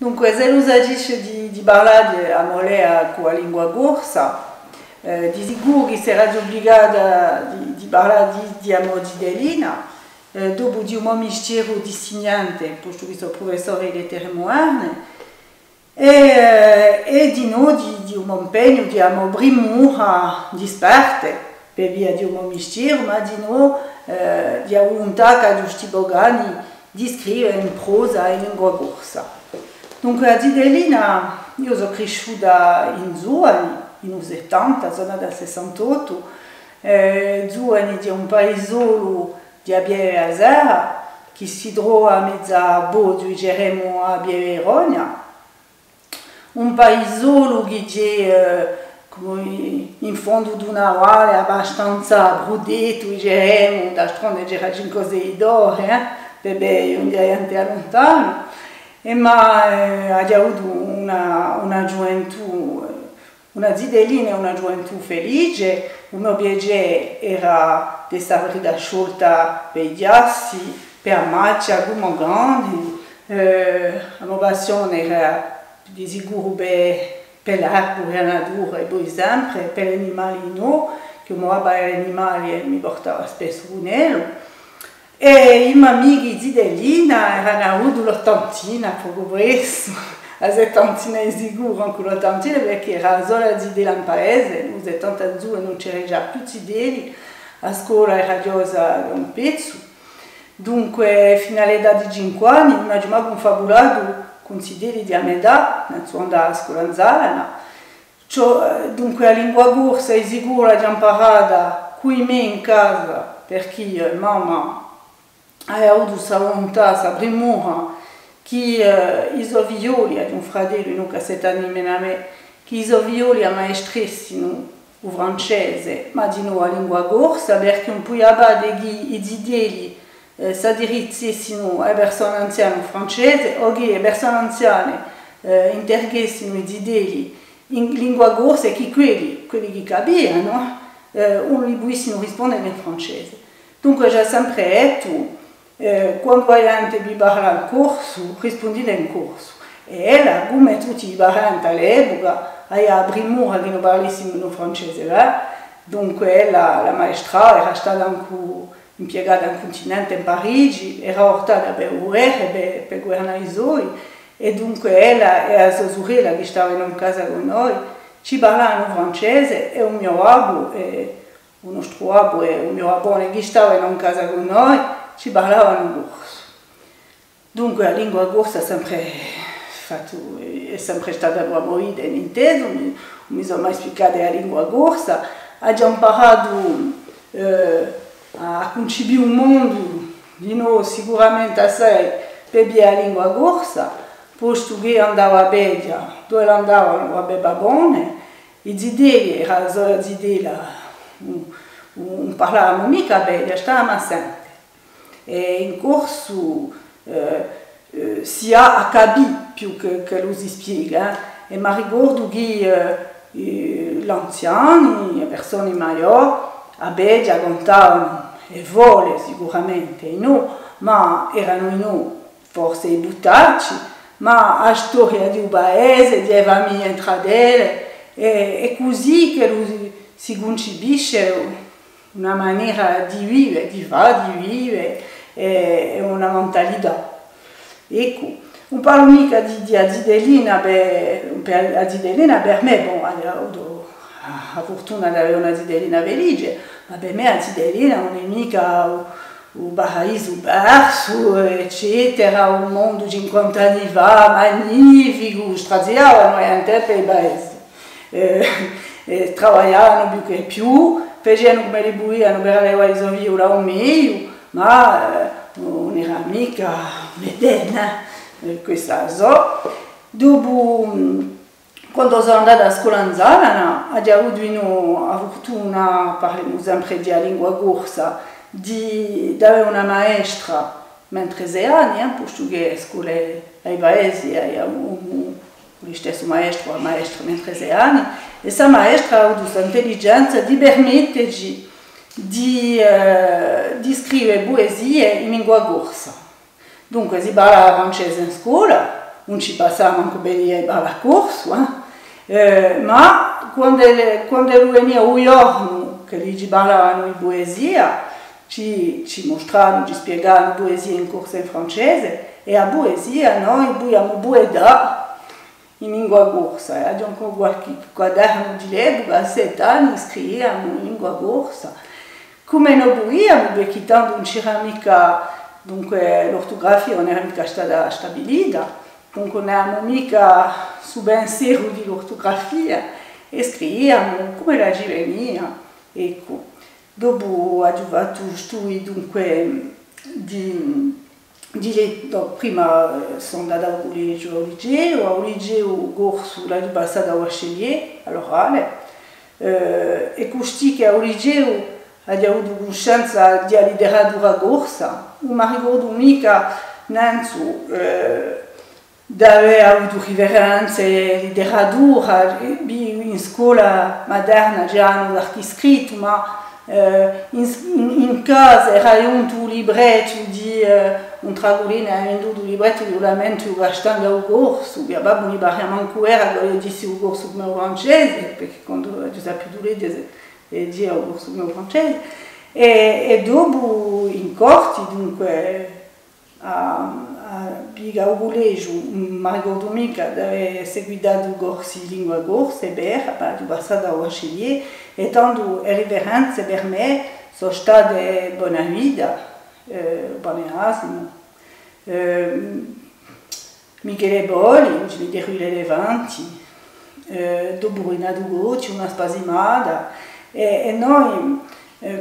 Dunque, se lo dice di parlare a molea con la lingua corsa, di sicuro che sarà obbligata di parlare di amore di Delina, dopo di un mistero di insegnante, posto che sono professore di lettere moderne, e di noi di un impegno di amore primura disparte, per via di un mistero, ma di noi di volontà che questi bogani di scrivere in prosa e in lingua corsa. Dunque, a Delina, io sono cresciuta in Zuani, in 70, sono nata nel 68, Zuani di un paesolo di Abieve a Serra, che si trova a mezza Bodio e Geremo a Abieve Rogna, un paesolo che è in fondo di una valle abbastanza brudetto e Geremo, d'altronde c'era cose d'ore, perché io direi anche lontano. Ma ha avuto una gioventù, una zidelina e una gioventù felice. Il mio piacere era di stare da sciolta per i giassi, per ammaccia come grande. La mia passione era di sicuro per l'erba, per la natura e poi sempre per gli animali no, che mi amava gli animali e mi portava spesso con loro. E i miei amici di Delina erano avuti l'ottantina, poco presto, la settantina è sicuro anche l'ottantina perché era solo Zidela in paese, nel 72 non c'era già più Zideli, la scuola era chiusa da un pezzo. Dunque, fino all'età di 5 anni, mi ho confabulato con Zideli di Amedà, nel suo andare a scuola in Zalana. Dunque, la lingua corsa è sicura già imparata qui me in casa, perché mamma ha avuto questa volontà, questa premura, che i suoi figlioli, ha un fratello, che ha 7 anni meno a me, che i suoi figlioli maestressino il francese, ma di nuovo la lingua corsa, perché un po' abbatte che i zideli si adirizzessino alle persone anziane il francese, o che le persone anziane interghessino i zideli in lingua corsa e che quelli che capivano, non gli potessero rispondere in francese. Dunque, già sempre detto, quando vogliate vi parlare in corso, rispondete in corso. E ella, come tutti i parenti all'epoca, aveva la primura che non parlassimo in francese là. Dunque, ella, la maestra, era stata anche impiegata in continente in Parigi, era portata per guerre, per governare i suoi. E dunque, ella e la sua sorella che stavano in casa con noi, ci parlavano in francese e un mio abbo, il nostro abbo e un mio abbone che stavano in casa con noi, ci parlavano in corso. Dunque la lingua corsa è sempre stata una movida in inteso, non mi sono mai spiegata la lingua corsa, ho già imparato a concepire un mondo di noi sicuramente assai per via la lingua corsa, posto che andava a Bedia, dove andavano a Bebabone, i zideli, era solo zidela, non parlavamo mica a Bedia, stavamo sempre. E in corso si ha a capire più che lo si spiega, e mi ricordo che gli anziani, le persone maggiori, a Bedia contavano le vole sicuramente, no, ma erano noi forse i buttacci, ma la storia di un paese, di famiglie tra loro, è così che lo si concepisce una maniera di vivere, di fare, di vivere, e una mentalità. Ecco, non parlo mica di Azidelina, per Azidelina per me, bon, ho avuto la fortuna di avere un'Azidelina felice, ma per me Azidelina non è mica un paradiso perso, eccetera, un mondo 50 anni fa, magnifico, straziavano anche per i paesi, lavoravano più che più, facevano come li buiano per arrivare a vivere un meglio, ma non era mica un'edena, questa so. Dopo, quando sono andata a scuola in Zalana, ho avuto la fortuna, parliamo sempre di lingua corsa, di avere una maestra mentre 6 anni, posto che scuola ai paesi aveva lo stesso maestro, la maestra mentre 6 anni, e questa maestra ha avuto questa intelligenza di permetterci di scrivere poesie in lingua corsa. Dunque si parlava francese in scuola, non ci passavamo anche bene alla corsa, ma quando veniva un giorno che gli parlavano in poesia, ci mostravano, ci spiegavano poesia in corso in francese, e a poesia noi abbiamo poesia in lingua corsa, abbiamo qualche quaderno di l'epoca, a 7 anni scriviamo in lingua corsa. Come non vogliamo, perché tanto non c'era mica, dunque l'ortografia non era mica stata stabilita, dunque non eravamo mica su pensiero di l'ortografia e scriviamo come la ci veniva. Ecco. Dopo ho fatto studi dunque prima sono andata al liceo corso l'anno passato a bachelier all'orale, e così che al liceo ho avuto conoscenza di letteratura corsa, non mi ricordo mica neanche di aver avuto riverenze letteratura, in scuola moderna già hanno anche scritto, ma in casa era un libretto di un tragolino, un libretto di lamento bastante al corso, che babbo mi pareva ancora che io dissi il corso come francese, perché quando Giuseppe Dulé diceva il corso come francese, e dopo in corti, dunque a Biga o collegio, non mi ricordo mica di aver seguito corsi di lingua corsa, e beh, ho passato a bachelier, e tanto le riverenze per me sono state Bonavida, Paneasimo, Michele Boli, Ingegneria Levanti, dopo Renato Gocci, una spasimata, e noi,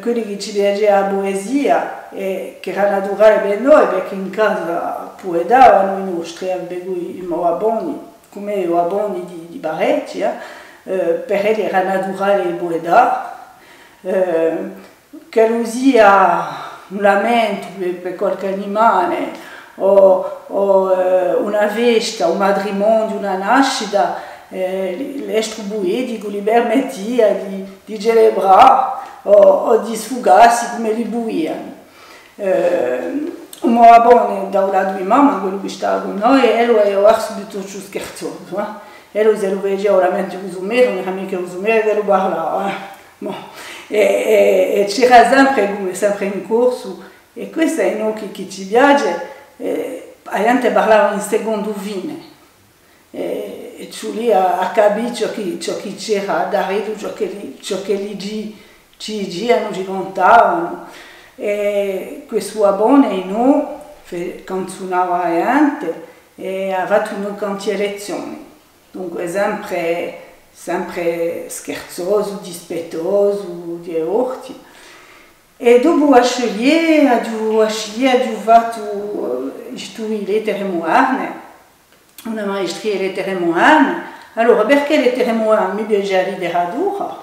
quelli che ci piaceva la poesia, che era naturale per noi, perché in casa poetavano i nostri, per cui i moraboni, come i moraboni di Baretti, per lui era naturale poetare, che lui sia un lamento per qualche animale, o una festa, un matrimonio, una nascita, l'estro poetico gli permetteva di celebrare o di sfogarsi come li buiano. Un morabone da un lato di mamma, quello che stava con noi, e lui era subito più scherzoso. E lui se lo vedeva veramente usumere, non era mica usumere che lo parlava. E c'era sempre in corso, e questo è noi che ci piace, la gente parlava in secondo fine. E ciò lì ha capito ciò che c'era da ridere, ciò che gli ci dicevano, ci contavano. E questo abone in noi canzonava la gente e ha fatto una quantità di lezioni. Dunque sempre scherzoso, dispettoso, di orti. E dopo a scegliere, ho fatto studi lettere moderne, una maestria in lettere moderne. Allora, perché lettere moderne mi piace la letteratura?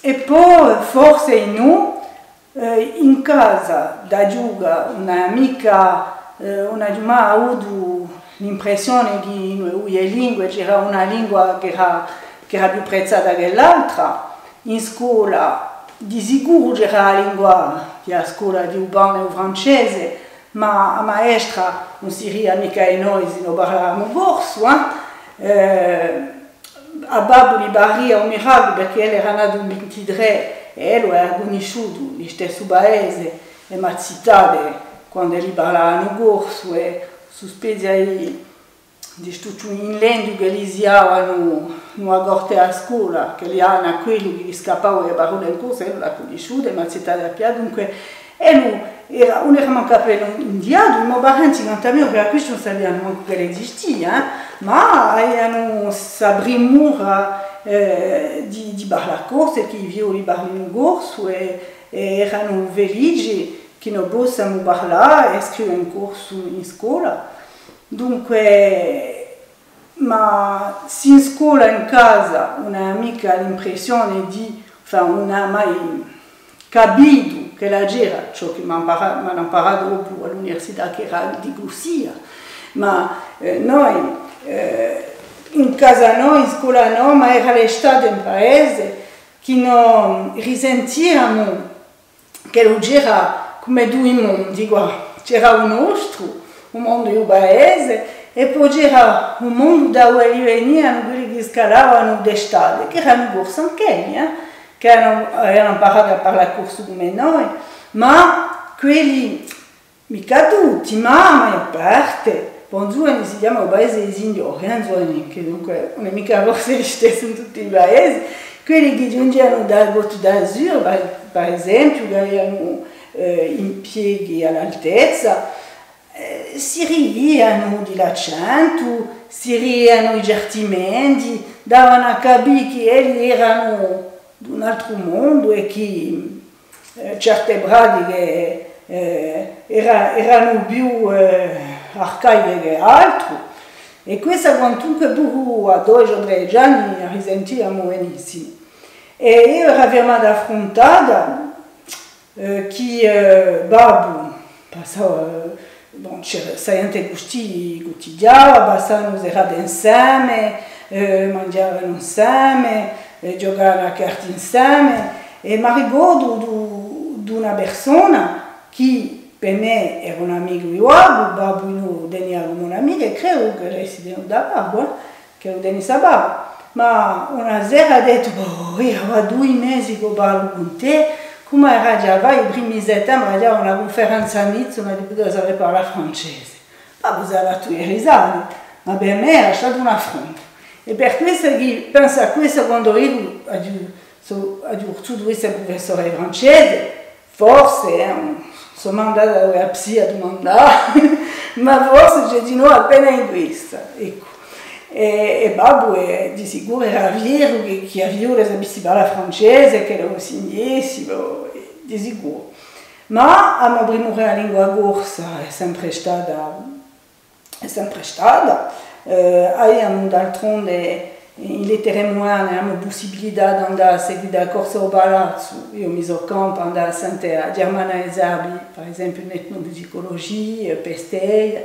E poi forse in casa da giuga un'amica, una di me ha avuto l'impressione che nelle lingue c'era una lingua che era più apprezzata che l'altra. In scuola di sicuro c'era la lingua della scuola di Urbano francese, ma la maestra non si ria mica di noi se non parlavamo corso. A babbo di Barria un miracolo perché lei era nata nel 23 e lui era conosciuto lo stesso paese e mi ha citato quando gli parlavano corso e sospesa di tutto in lento che gli si avevano a corte a scuola, che gli avevano a quello che gli scappava le parole in corso e lui l'ha conosciuto e mi ha citato a piedi, dunque e lui non era manco capello indiano, i miei parenti non me per questo non sapevano manco che esistia, ma avevano questa premura di parlare corso e che i violi parlano in corso e erano felici che noi possiamo parlare e scrivere in corso in scuola. Dunque, ma se in scuola, in casa, un'amica ha l'impressione non ha mai capito che la gira, ciò che mi hanno imparato dopo all'università che era di Lucia, ma noi, in casa noi, in scuola noi, ma era l'estate in paese, che non risentivamo che lo gira come due mondi, c'era un nostro, o mondo del paese, e poi c'era un mondo da dove venivano quelli che scalavano d'estate, che erano corsi anche, che erano imparati a parlare corso come noi, ma quelli, mica tutti, ma la maggior parte. Bongiorno si chiama il paese dei signori, che dunque non è mica forse gli stessi in tutti i paesi, quelli che giungevano dal Côte d'Azur, per esempio, che avevano impieghi all'altezza, si rievano dell'accento, si rievano i gertimenti, davano a capire che essi erano di un altro mondo e che certe pratiche erano più arcaiche che altro, e questa quantunque pure a 2 o 3 anni risentivamo benissimo. E io ero fermata affrontata che babbo passava, saente gusti quotidiani, passavano serate insieme, mangiavano insieme, giocavano a carte insieme, e mi ricordo di una persona che per me era un amico di babbo non veniva come un amico, e credo che lei si tenuto da babbo, che lo teneva sa babbo, ma una sera ha detto, io ho 2 mesi che parlo con te, come era già va, i primi settembre c'era una conferenza a Nizza, ma di poter sapere parlare francese. Babbo si era tutte risate, ma per me era stato un affronto. E per questo che penso a questo quando io ho tutto questo professore francese, forse sono andata a psia a domandare, ma forse c'è di nuovo appena in questo. Ecco. E babbo di sicuro era vero che a Viola sapessi parlare francese, che lo insegnassi, di sicuro. Ma a mio primo la lingua corsa è sempre stata. Abbiamo d'altronde in lettere moine abbiamo possibilità di andare a seguire la corsa al palazzo. Io mi sono campo andare a sentire a Germana Esabi, per esempio in etnomusicologia, Pestei.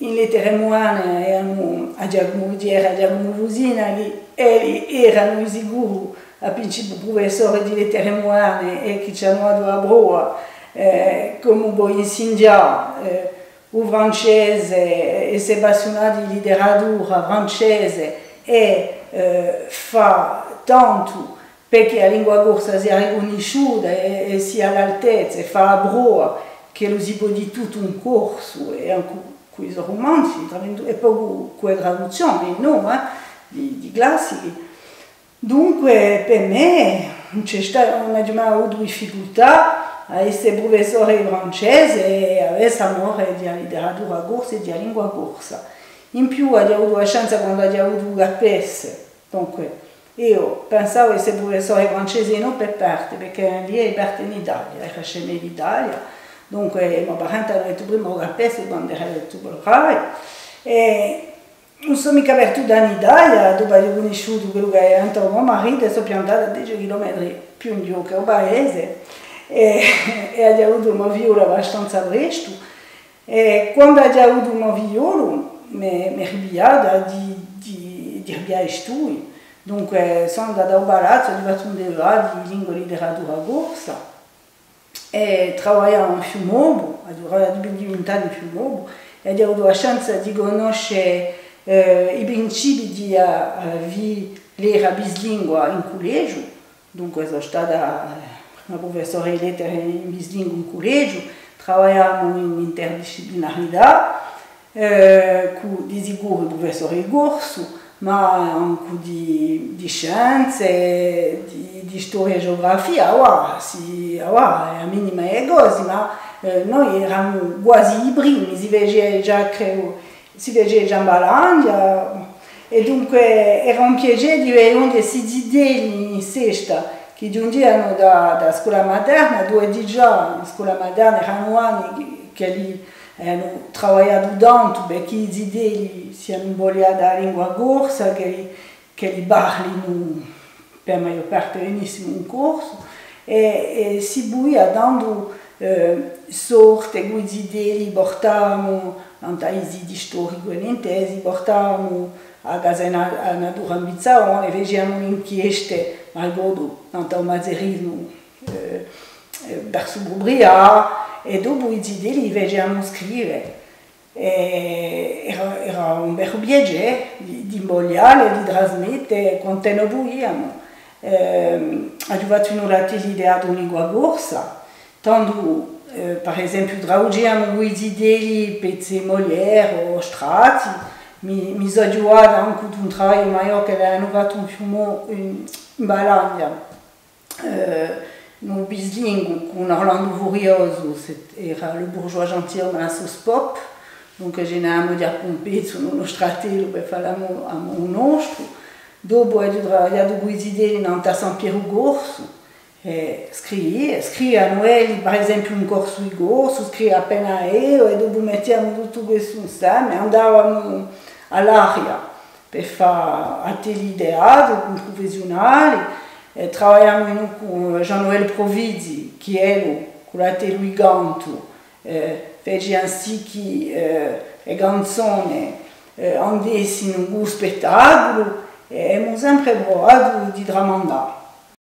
In lettere moine abbiamo a Giacomo Rudiera, a Giacomo Vusina, che erano sicuro a principio professori di lettere moine e che ci hanno dato a Broa, come poi insegnare il francese e si appassionati di letteratura francese e fa tanto perché la lingua corsa sia riconosciuta e sia all'altezza e fa la Broa che lo si può di tutto un corso e anche quei romanzi e poi quelle traduzioni di classici. Dunque per me non ho mai avuto difficoltà a essere professore francese e a avere amore della letteratura corsa e della lingua corsa. In più ho avuto la chance quando ho avuto la PES, dunque io pensavo di essere professore francese non per parte, perché lì è parte in Italia, era scena in Italia. Dunque, i miei parenti hanno detto prima che penso quando era detto per Rai. E non sono mica perduta in Italia, dove ho conosciuto quello che è entrato mio marito e sono piantata a 10 km più in giù che il paese. E ho avuto un mio figlio abbastanza presto. E quando ho avuto un mio figlio, mi è ripiata di ripiare studi. Dunque, sono andata al palazzo, ho fatto un devo di lingua e letteratura corsa. E lavoravo in Fiumobo, ho lavorato più di 20 anni in Fiumobo e ho avuto la chance di conoscere i principi di l'era bislingua in collegio. Dunque sono stata una professore di lettere in bislingua in collegio, lavoriamo in interdisciplinarità, con di sicuro il professore di corso, ma anche di scienze, di storia e geografia, è la minima cosa, ma noi eravamo quasi i primi, si vedeva già in Balandia, e dunque era un piacere di vedere questi idee in sesta, che giungevano da scuola materna, dove già in scuola materna erano anni che lì hanno lavorato tanto perché le idee siano invogliate alla lingua corsa, che li parlino per la maggior parte benissimo in corso, e si buia dando sorte, quelle idee li portavamo a esidi storico e intesi, portavamo a casa a natura ambizzaone, facevamo inchieste, malgrado tanto mazerismo verso Brubrià, e dopo le idee li facevamo scrivere. era un bel piacere di imbogliare e di trasmettere con te noi vogliamo. Abbiamo l'idea di una corsa, tanto per esempio traugiamo le idee per Molière o Strati, mi sono aiutata anche con un lavoro maggiore che aveva fatto un fiume in Balagna, un bilingue con Orlando Furioso, era il bourgeois gentil ma la sauce pop, donc generiamo di appunto uno stratello per fare un nostro. Dopo ho trabalhato con le idee in San Piero Corso, scrive a Noel, per esempio un corso di corso, scrive appena io e dopo mettiamo tutto questo insieme e andavamo all'aria per fare atelier ideato con professionali, lavoriamo con Jean-Noël Providi, che è con l'atelier Ganto, fece anziché le canzoni andessi in un spettacolo e abbiamo sempre provato di tramandare.